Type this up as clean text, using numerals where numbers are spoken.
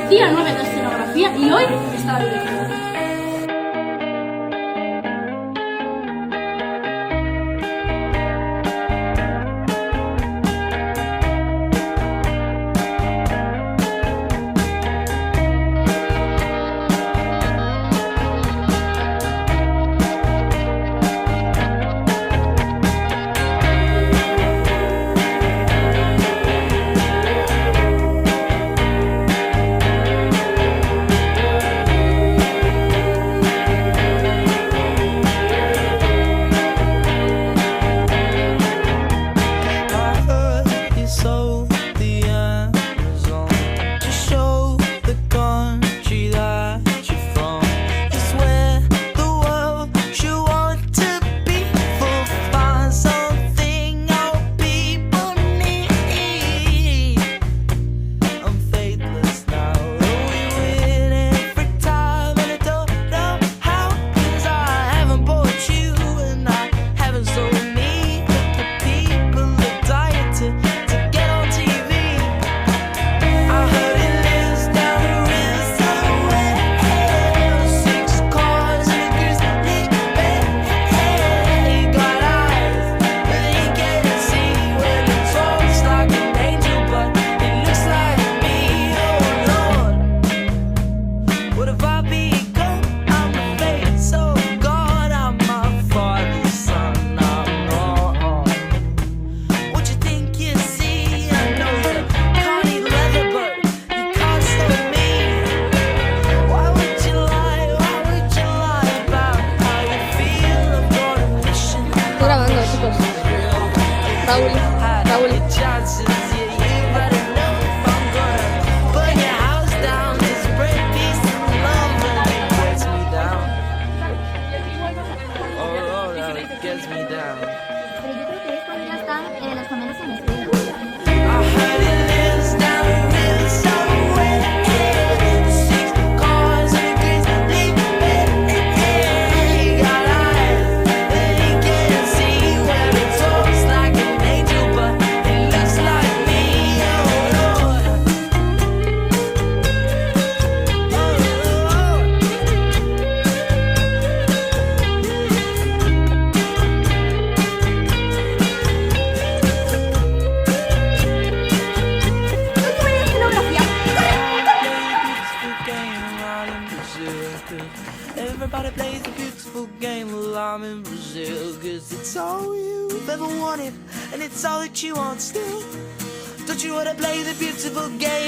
día 9 de escenografía y hoy está la directora. Raúl. Pero yo creo que es cuando ya están los primeros semestres. Everybody plays a beautiful game while I'm in Brazil. Cause it's all you've ever wanted, and it's all that you want still. Don't you wanna play the beautiful game?